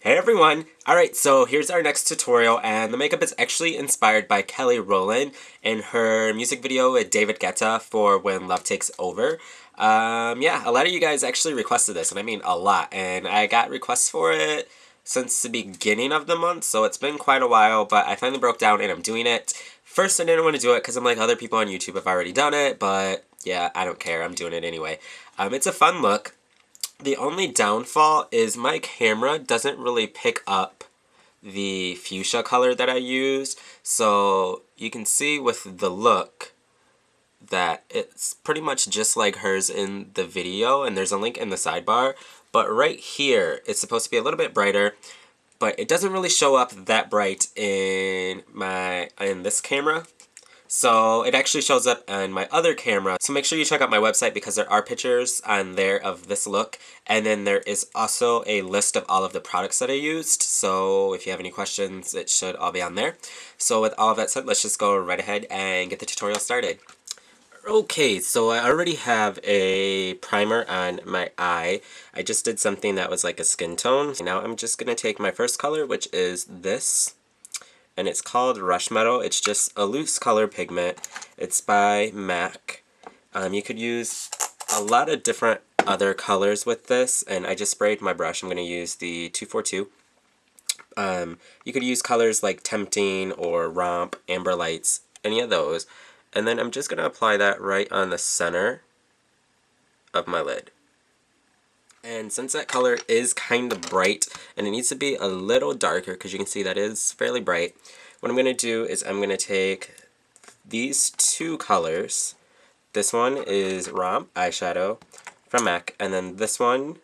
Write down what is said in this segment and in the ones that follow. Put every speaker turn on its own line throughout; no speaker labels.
Hey everyone! Alright, so here's our next tutorial, and the makeup is actually inspired by Kelly Rowland in her music video with David Guetta for When Love Takes Over. Yeah, a lot of you guys actually requested this, and I mean a lot, and I got requests for it since the beginning of the month, so it's been quite a while, but I finally broke down and I'm doing it. First, I didn't want to do it because I'm like, other people on YouTube have already done it, but yeah, I don't care, I'm doing it anyway. It's a fun look. The only downfall is my camera doesn't really pick up the fuchsia color that I used. So you can see with the look that it's pretty much just like hers in the video, and there's a link in the sidebar. But right here, it's supposed to be a little bit brighter, but it doesn't really show up that bright in this camera. So it actually shows up on my other camera. So make sure you check out my website because there are pictures on there of this look. And then there is also a list of all of the products that I used. So if you have any questions, it should all be on there. So with all of that said, let's just go right ahead and get the tutorial started. Okay, so I already have a primer on my eye. I just did something that was like a skin tone. Now I'm just going to take my first color, which is this. And it's called Rush Metal. It's just a loose color pigment. It's by MAC. You could use a lot of different other colors with this, and I just sprayed my brush. I'm going to use the 242. You could use colors like Tempting or Romp, Amber Lights, any of those. And then I'm just going to apply that right on the center of my lid. And since that color is kind of bright, and it needs to be a little darker, because you can see that is fairly bright, what I'm going to do is I'm going to take these two colors. This one is Romp eyeshadow from MAC, and then this one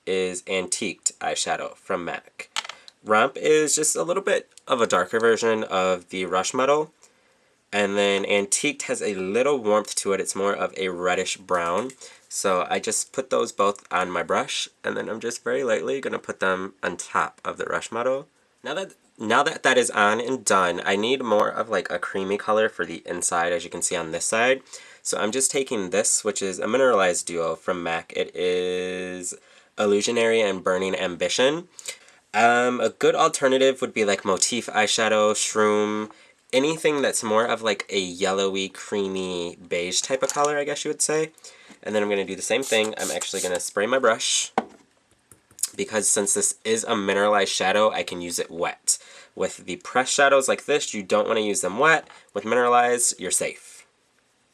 is Antiqued eyeshadow from MAC. Romp is just a little bit of a darker version of the Rush Metal, and then Antiqued has a little warmth to it. It's more of a reddish brown. So I just put those both on my brush, and then I'm just very lightly going to put them on top of the Rush Metal. Now that that is on and done, I need more of like a creamy color for the inside, as you can see on this side. So I'm just taking this, which is a mineralized duo from MAC. It is Illusionary and Burning Ambition. A good alternative would be like Motif eyeshadow, Shroom, anything that's more of like a yellowy, creamy, beige type of color, I guess you would say. And then I'm going to do the same thing. I'm actually going to spray my brush, because since this is a mineralized shadow, I can use it wet. With the pressed shadows like this, you don't want to use them wet. With mineralized, you're safe,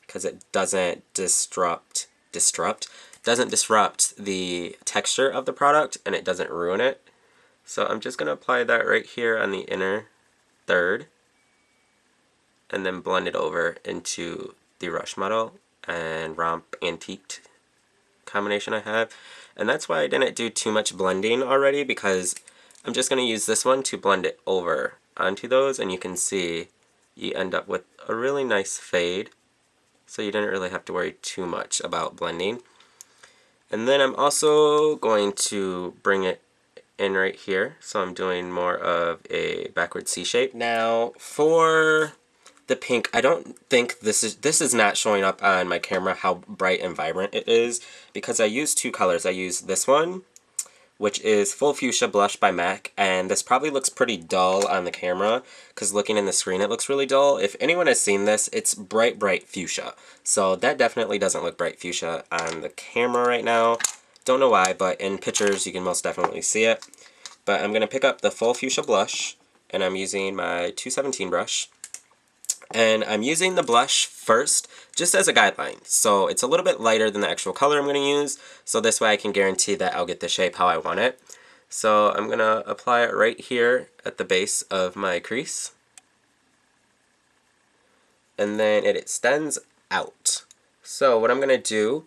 because it doesn't disrupt the texture of the product, and it doesn't ruin it. So I'm just going to apply that right here on the inner third, and then blend it over into the Rush Metal and Romp Antiqued combination I have. And that's why I didn't do too much blending already, because I'm just going to use this one to blend it over onto those, and you can see you end up with a really nice fade. So you didn't really have to worry too much about blending. And then I'm also going to bring it in right here. So I'm doing more of a backward C shape. Now for the pink, I don't think this is not showing up on my camera how bright and vibrant it is, because I use two colors. I use this one, which is Full Fuchsia Blush by MAC, and this probably looks pretty dull on the camera, because looking in the screen it looks really dull. If anyone has seen this, it's bright fuchsia. So that definitely doesn't look bright fuchsia on the camera right now. Don't know why, but in pictures you can most definitely see it. But I'm going to pick up the Full Fuchsia Blush, and I'm using my 217 brush. And I'm using the blush first, just as a guideline. So it's a little bit lighter than the actual color I'm going to use, so this way I can guarantee that I'll get the shape how I want it. So I'm going to apply it right here at the base of my crease. And then it extends out. So what I'm going to do,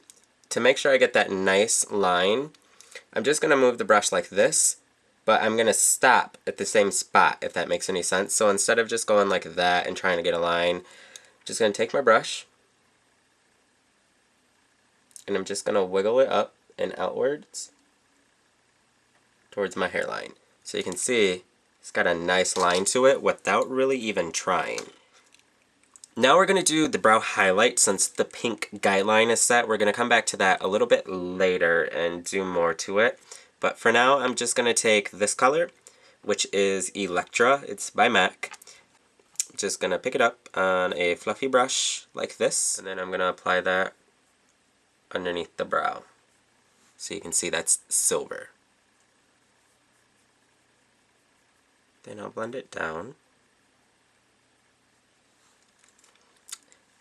to make sure I get that nice line, I'm just going to move the brush like this, but I'm going to stop at the same spot, if that makes any sense. So instead of just going like that and trying to get a line, I'm just going to take my brush, and I'm just going to wiggle it up and outwards towards my hairline. So you can see it's got a nice line to it without really even trying. Now we're going to do the brow highlight. Since the pink guideline is set, we're going to come back to that a little bit later and do more to it. But for now, I'm just going to take this color, which is Electra. It's by MAC. Just going to pick it up on a fluffy brush like this, and then I'm going to apply that underneath the brow. So you can see that's silver. Then I'll blend it down.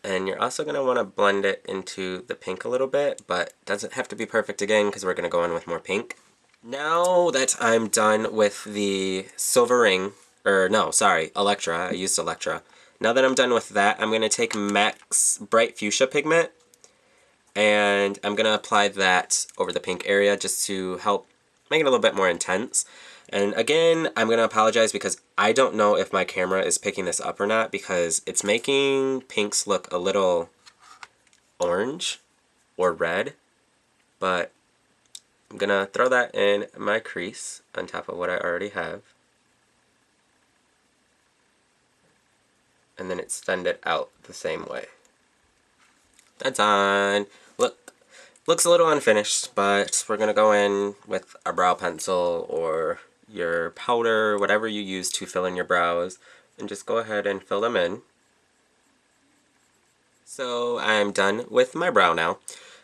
And you're also going to want to blend it into the pink a little bit, but it doesn't have to be perfect again because we're going to go in with more pink. Now that I'm done with the silver ring, or no, sorry, Electra, I used Electra. Now that I'm done with that, I'm going to take MAC's Bright Fuchsia pigment, and I'm going to apply that over the pink area just to help make it a little bit more intense. And again, I'm going to apologize because I don't know if my camera is picking this up or not because it's making pinks look a little orange or red. But I'm going to throw that in my crease on top of what I already have. And then extend it out the same way. That's on. Looks a little unfinished, but we're going to go in with a brow pencil or your powder, whatever you use to fill in your brows, and just go ahead and fill them in. So I'm done with my brow now.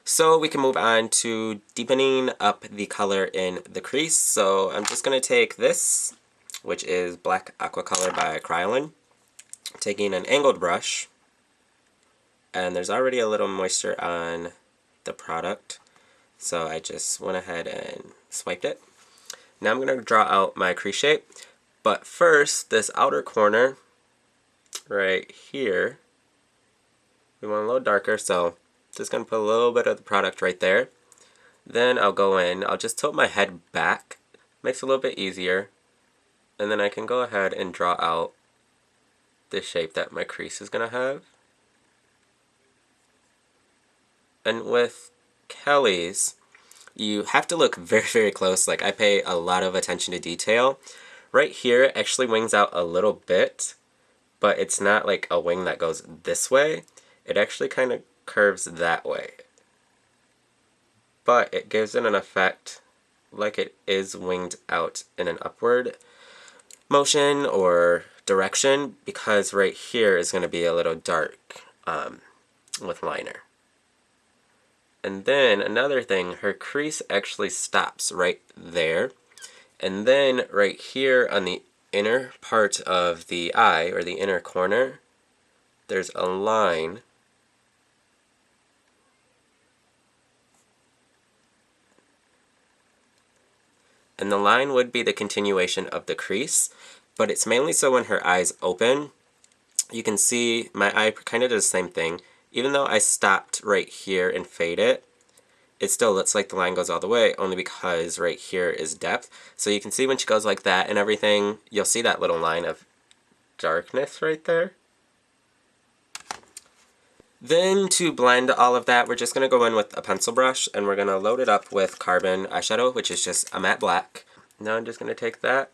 So we can move on to deepening up the color in the crease. So I'm just going to take this, which is Black Aqua Color by Rowland, taking an angled brush, and there's already a little moisture on the product, so I just went ahead and swiped it. Now I'm going to draw out my crease shape, but first this outer corner right here, we want a little darker, so just going to put a little bit of the product right there. Then I'll go in, I'll just tilt my head back, makes it a little bit easier, and then I can go ahead and draw out the shape that my crease is going to have. And with Kelly's, you have to look very, very close. Like, I pay a lot of attention to detail. Right here, it actually wings out a little bit, but it's not like a wing that goes this way. It actually kind of curves that way. But it gives it an effect like it is winged out in an upward motion or direction, because right here is going to be a little dark with liner. And then another thing, her crease actually stops right there. And then right here on the inner part of the eye, or the inner corner, there's a line. And the line would be the continuation of the crease, but it's mainly so when her eyes open. You can see my eye kind of does the same thing. Even though I stopped right here and fade it, it still looks like the line goes all the way, only because right here is depth. So you can see when she goes like that and everything, you'll see that little line of darkness right there. Then to blend all of that, we're just going to go in with a pencil brush, and we're going to load it up with Carbon eyeshadow, which is just a matte black. Now I'm just going to take that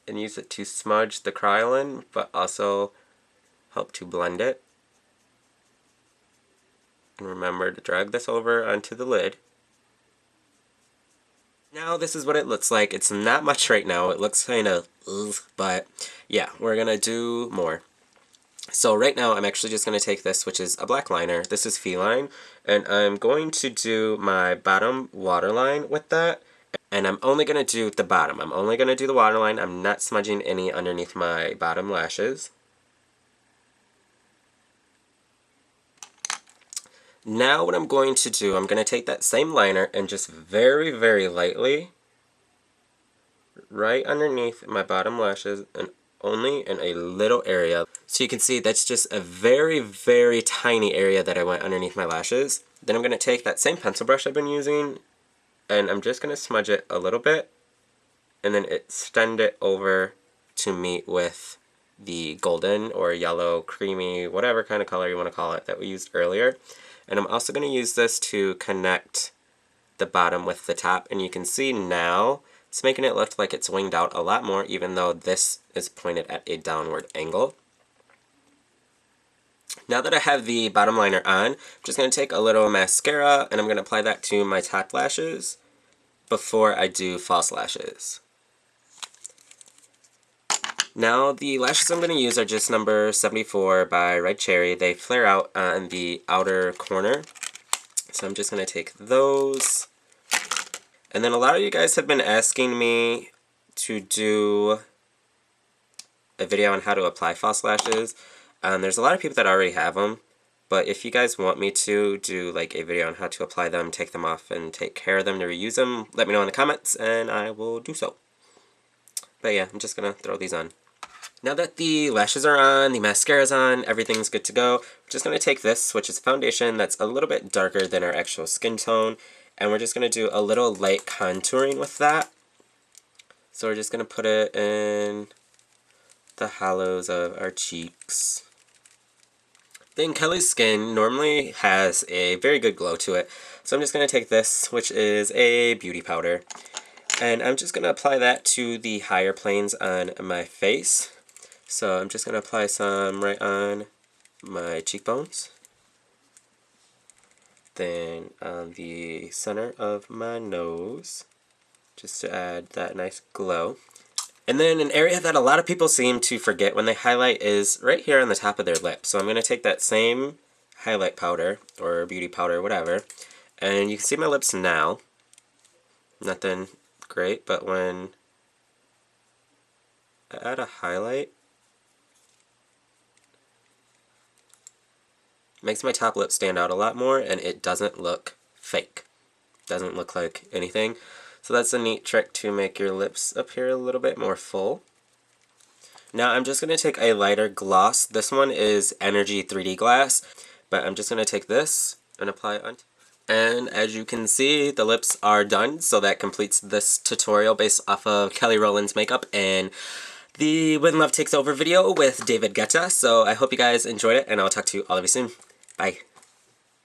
and use it to smudge the Kryolan, but also help to blend it. And remember to drag this over onto the lid. Now this is what it looks like. It's not much right now. It looks kind of ugh, but yeah, we're going to do more. So right now I'm actually just going to take this, which is a black liner. This is Feline, and I'm going to do my bottom waterline with that. And I'm only going to do the bottom. I'm only going to do the waterline. I'm not smudging any underneath my bottom lashes. Now what I'm going to do, I'm going to take that same liner and just very, very lightly, right underneath my bottom lashes, and only in a little area. So you can see that's just a very, very tiny area that I went underneath my lashes. Then I'm going to take that same pencil brush I've been using, and I'm just going to smudge it a little bit, and then extend it over to meet with the golden or yellow, creamy, whatever kind of color you want to call it that we used earlier. And I'm also going to use this to connect the bottom with the top, and you can see now it's making it look like it's winged out a lot more, even though this is pointed at a downward angle. Now that I have the bottom liner on, I'm just going to take a little mascara, and I'm going to apply that to my top lashes. before I do false lashes. Now the lashes I'm going to use are just number 74 by Red Cherry. They flare out on the outer corner. So I'm just going to take those. And then a lot of you guys have been asking me to do a video on how to apply false lashes. There's a lot of people that already have them. But if you guys want me to do like a video on how to apply them, take them off, and take care of them to reuse them, let me know in the comments and I will do so. But yeah, I'm just going to throw these on. Now that the lashes are on, the mascara's on, everything's good to go, we're just going to take this, which is foundation that's a little bit darker than our actual skin tone, and we're just going to do a little light contouring with that. So we're just going to put it in the hollows of our cheeks. Then Kelly's skin normally has a very good glow to it, so I'm just going to take this, which is a beauty powder, and I'm just going to apply that to the higher planes on my face. So I'm just going to apply some right on my cheekbones, then on the center of my nose, just to add that nice glow. And then an area that a lot of people seem to forget when they highlight is right here on the top of their lip. So I'm going to take that same highlight powder, or beauty powder, whatever, and you can see my lips now. Nothing great, but when I add a highlight, makes my top lip stand out a lot more, and it doesn't look fake. Doesn't look like anything. So that's a neat trick to make your lips appear a little bit more full. Now I'm just going to take a lighter gloss. This one is Energy 3D Glass, but I'm just going to take this and apply it on. And as you can see, the lips are done, so that completes this tutorial based off of Kelly Rowland's makeup and the When Love Takes Over video with David Guetta. So I hope you guys enjoyed it, and I'll talk to all of you soon. Bye.